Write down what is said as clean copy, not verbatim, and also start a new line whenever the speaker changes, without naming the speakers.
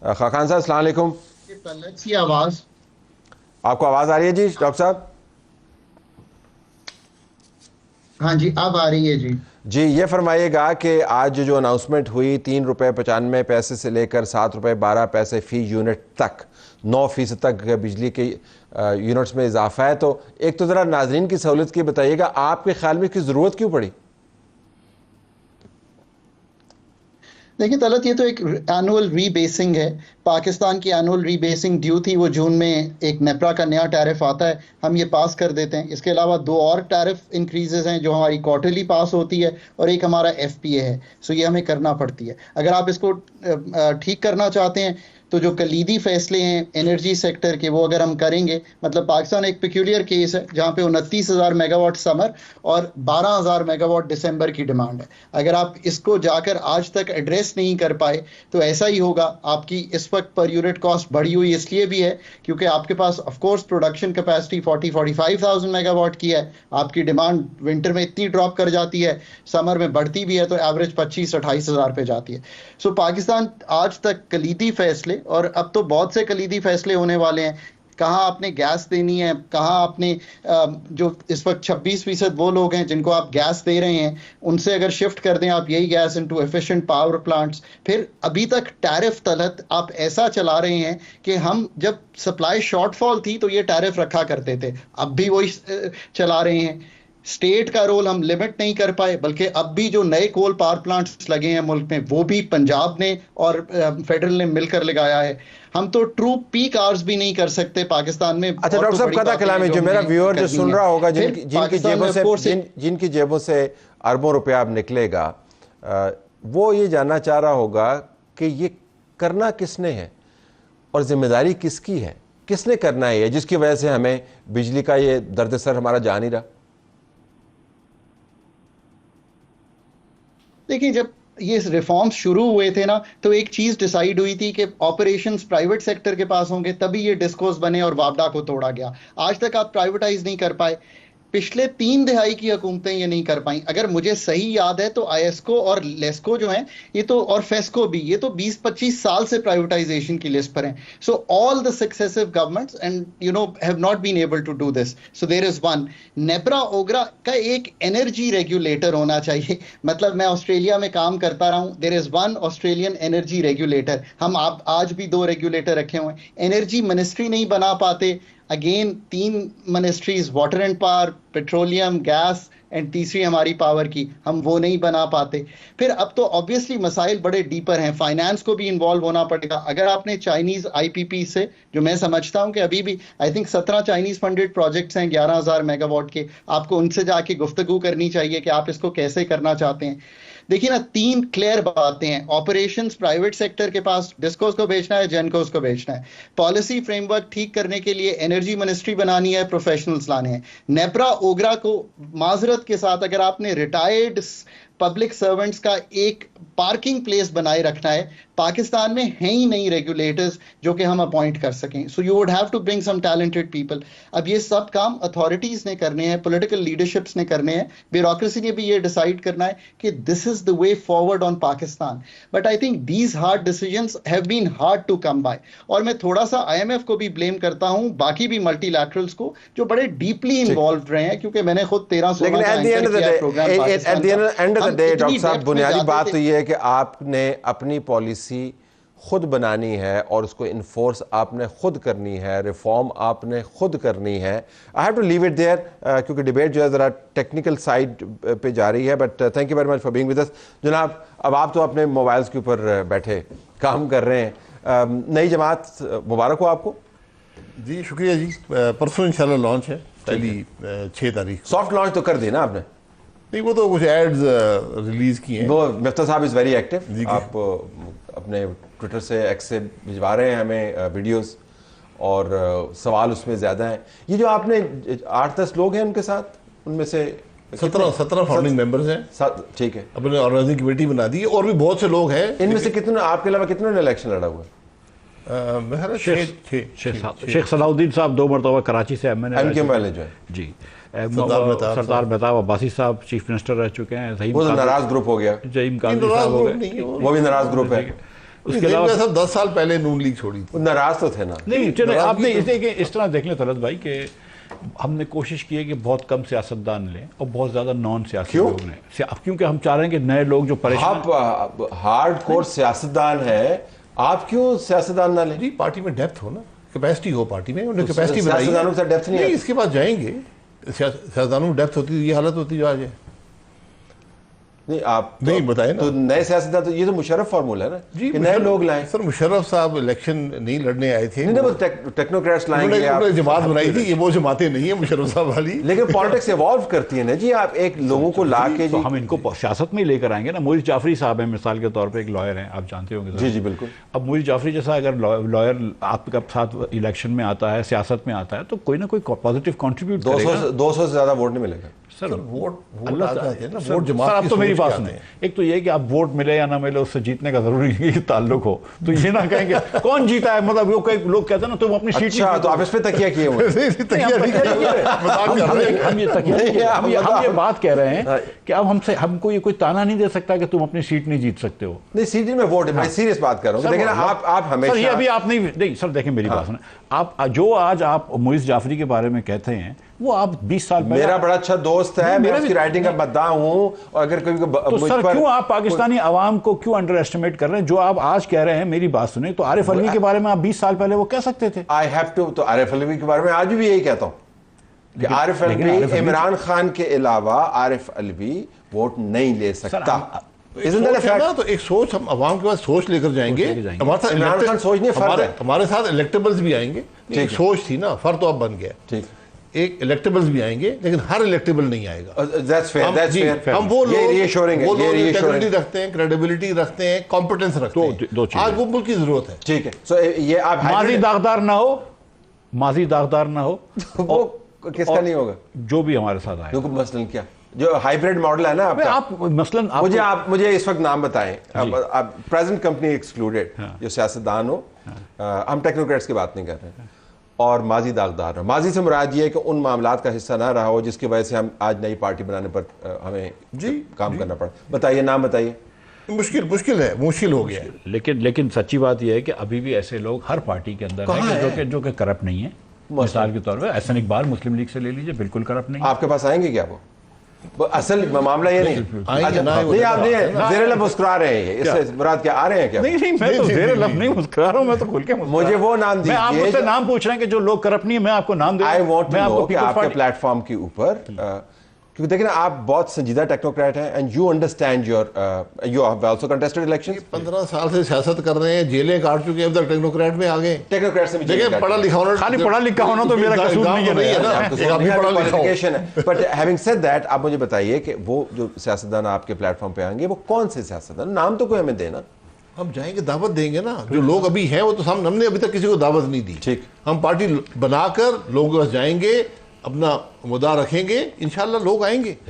खान साहब अस्सलाम वालेकुम।
तलत सी आवाज
आपको आवाज़ आ रही है जी डॉक्टर साहब?
हाँ जी अब आ रही है जी।
जी ये फरमाइएगा कि आज जो अनाउंसमेंट हुई 3 रुपये 95 पैसे से लेकर 7 रुपये 12 पैसे फ़ी यूनिट तक 9% तक बिजली के यूनिट्स में इजाफा है, तो एक तो ज़रा नाजरीन की सहूलत की बताइएगा, आपके ख्याल में इसकी ज़रूरत क्यों पड़ी?
देखिए तलत, ये तो एक एनुअल रीबेसिंग है। पाकिस्तान की एनुअल रीबेसिंग ड्यू थी, वो जून में एक नेपरा का नया टैरिफ आता है, हम ये पास कर देते हैं। इसके अलावा दो और टैरिफ इंक्रीजेज हैं जो हमारी क्वार्टरली पास होती है, और एक हमारा एफपीए है। सो ये हमें करना पड़ती है। अगर आप इसको ठीक करना चाहते हैं तो जो कलीदी फैसले हैं एनर्जी सेक्टर के, वो अगर हम करेंगे, मतलब पाकिस्तान एक पिक्यूलियर केस है जहाँ पे 29,000 मेगावाट समर और 12,000 मेगावाट दिसंबर की डिमांड है। अगर आप इसको जाकर आज तक एड्रेस नहीं कर पाए तो ऐसा ही होगा। आपकी इस वक्त पर यूनिट कॉस्ट बढ़ी हुई इसलिए भी है क्योंकि आपके पास of course production capacity 40-45,000 megawatt की है। आपकी डिमांड विंटर में इतनी ड्रॉप कर जाती है, समर में बढ़ती भी है तो एवरेज 25-28,000 पे जाती है। सो पाकिस्तान आज तक कलीदी फैसले, और अब तो बहुत से कलीदी फैसले होने वाले हैं, कहाँ आपने गैस देनी है, कहाँ आपने जो इस वक्त 26% वो लोग हैं जिनको आप गैस दे रहे हैं, उनसे अगर शिफ्ट कर दें आप यही gas into efficient power plants. फिर अभी तक टैरिफ तलत आप ऐसा चला रहे हैं कि हम जब सप्लाई शॉर्टफॉल थी तो ये टैरिफ रखा करते थे, अब भी वही चला रहे हैं। स्टेट का रोल हम लिमिट नहीं कर पाए, बल्कि अब भी जो नए कोल पावर प्लांट्स लगे हैं मुल्क में, वो भी पंजाब ने और फेडरल ने मिलकर लगाया है। हम तो ट्रू पीक आवर्स भी नहीं कर सकते पाकिस्तान में।
अच्छा डॉक्टर साहब, कदा कलाम है जो मेरा व्यूअर जो सुन रहा होगा, जिनकी जेबों से अरबों रुपया अब निकलेगा, वो ये जानना चाह रहा होगा कि ये करना किसने है और जिम्मेदारी किसकी है, किसने करना है जिसकी वजह से हमें बिजली का ये दर्द-ए-सर हमारा जा नहीं रहा।
देखिए, जब ये रिफॉर्म्स शुरू हुए थे ना, तो एक चीज डिसाइड हुई थी कि ऑपरेशंस प्राइवेट सेक्टर के पास होंगे, तभी ये डिस्कोस बने और वापडा को तोड़ा गया। आज तक आप प्राइवेटाइज नहीं कर पाए। पिछले 3 दहाई की हुकूमतें ये नहीं कर पाई। अगर मुझे सही याद है तो आईएसको और लेस्को जो हैं, ये तो, और फेस्को भी, ये तो 20-25 साल से प्राइवेटाइजेशन की लिस्ट पर हैं। So all the successive governments and have not been able to do this. So there is one NEPRA OGRA का एक एनर्जी रेगुलेटर होना चाहिए। मतलब मैं ऑस्ट्रेलिया में काम करता रहा हूं, there is one Australian energy regulator. हम आप आज भी 2 रेगुलेटर रखे हुए हैं। एनर्जी मिनिस्ट्री नहीं बना पाते, again 3 ministries, water and power, petroleum, gas and तीसरी हमारी पावर की, हम वो नहीं बना पाते। फिर अब तो ऑब्वियसली मसाइल बड़े डीपर हैं, फाइनेंस को भी इन्वॉल्व होना पड़ेगा। अगर आपने चाइनीज आईपीपी से, जो मैं समझता हूं कि अभी भी I think 17 Chinese funded projects हैं 11,000 मेगावाट के, आपको उनसे जाके गुफ्तगू करनी चाहिए कि आप इसको कैसे करना चाहते हैं। देखिए ना, 3 क्लियर बातें हैं। ऑपरेशंस प्राइवेट सेक्टर के पास, डिस्कोस को बेचना है, जेनकोस को बेचना है। पॉलिसी फ्रेमवर्क ठीक करने के लिए एनर्जी मिनिस्ट्री बनानी है, प्रोफेशनल्स लाने हैं। नेप्रा ओग्रा को माजरत के साथ, अगर आपने रिटायर्ड पब्लिक सर्वेंट्स का एक पार्किंग प्लेस बनाए रखना है, पाकिस्तान में है ही नहीं रेगुलेटर्स जो कि हम अपॉइंट कर सकें। So you would have to bring some talented people. अब ये सब काम अथॉरिटीज ने करने हैं, पॉलिटिकल लीडरशिप्स ने करने हैं, ब्यूरोक्रेसी ने भी ये डिसाइड करना है कि this is the way forward on Pakistan. But I think these hard decisions have been hard to come by. और मैं थोड़ा सा आईएमएफ को भी ब्लेम करता हूं, बाकी भी मल्टीलैटरल्स को, जो बड़े डीपली इन्वॉल्व रहे हैं, क्योंकि मैंने खुद 13-16 का एंकर किया प्रोग्राम पाकिस्तान।
डॉक्टर साहब, बुनियादी बात तो ये है कि आपने अपनी पॉलिसी खुद बनानी है और उसको इन्फोर्स आपने खुद करनी है, रिफॉर्म आपने खुद करनी है। I have to leave it there क्योंकि डिबेट जो है ज़रा टेक्निकल साइड पे जा रही है। But thank you very much for being with us जनाब। अब आप तो अपने मोबाइल्स के ऊपर बैठे काम कर रहे हैं। नई जमात मुबारक हो आपको।
जी शुक्रिया जी। परसों इंशाल्लाह लॉन्च है, पहली 6 तारीख।
सॉफ्ट लॉन्च तो कर दी ना आपने?
नहीं, वो तो कुछ एड्स रिलीज किए हैं।
वो मिफ्ता साहब इज़ वेरी एक्टिव। आप अपने ट्विटर से एक्स से भिजवा रहे हैं हमें वीडियोस, और सवाल उसमें ज़्यादा हैं। ये जो आपने 8-10 लोग हैं उनके साथ, उनमें से
17 फाउंडिंग मेंबर्स हैं।
ठीक है,
अपने ऑर्गेनाइजिंग कमेटी बना दी, और भी बहुत से लोग हैं।
इनमें से कितने, आपके अलावा कितनों ने इलेक्शन लड़ा हुआ है?
शेख सलाउद्दीन साहब 2 मरतबा कराची से
एमके वाले जो है
जी, सरदार मेहताब अब्बासी साहब चीफ मिनिस्टर रह चुके हैं।
वो तो नाराज ग्रुप हो गया।
जहीम कादरी साहब हो गए,
वो भी नाराज ग्रुप है।
उसके अलावा
सब 10 साल पहले नून लीग छोड़ी थी।
नाराज तो थे ना।
नहीं चले, आपने इस तरह देख लें तलत भाई कि हमने कोशिश की है कि बहुत कम सियासतदान लें और बहुत ज्यादा नॉन सियासी लोग लें, क्योंकि हम चाह रहे हैं कि नए लोग जो परेशान।
आप हार्ड कोर सियासतदान है, आप क्यों सियासतदान ना लें?
जी, पार्टी में डेप्थ हो ना, कैपेसिटी हो पार्टी में, उन्होंने कैपेसिटी बनाई है।
सियासतदानों से डेप्थ नहीं है।
इसके बाद जाएंगे, सियासतदानों में डेप्थ होती है, ये हालत होती जो आज है।
नहीं आप
नहीं बताए ना,
तो नए सियासतदान, तो ये तो मुशर्रफ फार्मूला है ना
जी,
कि नए लोग लाएं।
सर मुशर्रफ साहब इलेक्शन नहीं लड़ने आए थे,
नहीं वो टेक्नोक्रेट्स लाएंगे।
उन्होंने जमात बनाई थी, ये वो जमातें नहीं है मुशर्रफ साहब वाली।
लेकिन पॉलिटिक्स इवॉल्व करती है ना जी, आप एक लोगों को ला के
तो हम इनको सियासत में ही लेकर आएंगे ना। मोइज जाफरी साहब हैं मिसाल के तौर पे, एक लॉयर हैं, आप जानते होंगे।
जी जी बिल्कुल।
अब मोइज जाफरी जैसा अगर लॉयर आपका साथ इलेक्शन में आता है, सियासत में आता है, तो कोई ना कोई पॉजिटिव कंट्रीब्यूट करेगा।
200 से ज्यादा वोट नहीं मिलेगा
सर।
वोट
अल्लाह
आ जाते हैं ना,
सर,
वोट जमात
आप
की
तो मेरी
सोच
बात
के
सुने।
आते हैं।
एक तो ये कि आप वोट मिले या ना मिले उससे जीतने का जरूरी नहीं कि ताल्लुक हो, तो ये ना कहेंगे कौन जीता है, मतलब वो कई लोग कहते हैं ना तुम अपनी सीट
अच्छा, तो आप इस पे तकिया किए हुए
हम ये बात कह रहे हैं कि अब हमको ये कोई ताना नहीं दे सकता कि तुम अपनी सीट नहीं जीत सकते हो।
नहीं, सीधी में वोट है, मैं सीरियस बात कर रहा हूँ। लेकिन आप हमेशा
सर, ये अभी आप नहीं सर, देखिए मेरी बात सुने। आप जो आज आप मोइज जाफरी के बारे में कहते हैं, वो आप 20 साल पहले।
मेरा बड़ा अच्छा दोस्त है, मैं उसकी राइटिंग का बद्दा हूं, और अगर कोई
तो सर क्यों आप पाकिस्तानी अवाम को क्यों अंडर एस्टिमेट कर रहे हैं? जो आप आज कह रहे हैं, मेरी बात सुने, तो आरिफ अलवी के बारे में आप 20 साल पहले वो कह सकते थे।
आई हैव टू, तो आरिफ अलवी के बारे में आज भी यही कहता हूं कि आरिफ अलवी, इमरान खान के अलावा आरिफ अलवी वोट नहीं ले सकता।
तो एक सोच, हम अवाम के पास सोच लेकर जाएंगे। हमारे साथ
इमरान खान सोच नहीं, फर्ज है।
हमारे साथ इलेक्टेबल्स भी आएंगे। एक सोच थी ना, फर्ज तो अब बन गया।
ठीक,
एक इलेक्टेबल्स भी आएंगे, लेकिन हर इलेक्टेबल नहीं आएगा।
That's fair, that's fair।
हम वो लोग
इंटीग्रिटी
रखते हैं, क्रेडिबिलिटी रखते हैं, कॉम्पिटेंस रखते हैं। आज वो मुल्क की जरूरत है।
ठीक है। सो ये आप
माजी दागदार ना हो, माजी दागदार ना हो,
वो किसका नहीं होगा?
जो भी हमारे साथ आए।
देखो मसलन क्या, जो हाइब्रिड मॉडल है ना आपका,
आप मसलन
मुझे इस वक्त नाम बताएं, अब प्रेजेंट कंपनी एक्सक्लूडेड, जो सियासतदान हो, हम टेक्नोक्रेट्स की बात नहीं कर रहे हैं, और माजी दागदार हो। माजी से मुराद ये है कि उन मामलात का हिस्सा ना रहा हो जिसकी वजह से हम आज नई पार्टी बनाने पर हमें काम करना पड़ा। बताइए, नाम बताइए।
मुश्किल हो गया।
लेकिन सच्ची बात यह है कि अभी भी ऐसे लोग हर पार्टी के अंदर हैं जो कि करप्ट नहीं है। मिसाल के तौर पर एहसन इकबाल मुस्लिम लीग से ले लीजिए, बिल्कुल करप्ट नहीं।
आपके पास आएंगे क्या वो? असल मामला ये नहीं, नहीं आप ज़ेरे लफ्ज़ मुस्कुरा रहे हैं, इससे मुराद क्या आ रहे हैं क्या?
नहीं, मैं तो ज़ेरे लफ्ज़ नहीं मुस्कुरा रहा हूं, मैं तो खुल के
मुझे वो नाम दीजिए।
आप मुझसे नाम पूछ रहे हैं कि जो लोग करप्ट नहीं है, मैं आपको नाम दे रहा हूं।
आई वांट टू नो कि आपके प्लेटफॉर्म के ऊपर, क्योंकि देखिए ना, आप बहुत संजीदा टेक्नोक्रेट हैं, and you understand you have also contested elections.
15 साल से सियासत कर रहे हैं, जेलें काट चुके हैं, अब तक टेक्नोक्रेट में आ गए।
टेक्नोक्रेट से भी
देखिए, पढ़ा लिखा होना,
खाली पढ़ा लिखा होना तो मेरा कसूर नहीं है ना।
बट हैविंग सेड दैट, आप मुझे बताइए कि वो जो सियासतदान आपके प्लेटफॉर्म पे आएंगे, वो कौन से सियासतदान, नाम तो कोई हमें देना।
हम जाएंगे, दावत देंगे ना। जो लोग अभी हैं वो तो हमने अभी तक किसी को दावत नहीं दी।
ठीक,
हम पार्टी बनाकर लोगों के पास जाएंगे, अपना मुद्दा रखेंगे, इंशाल्लाह लोग आएंगे।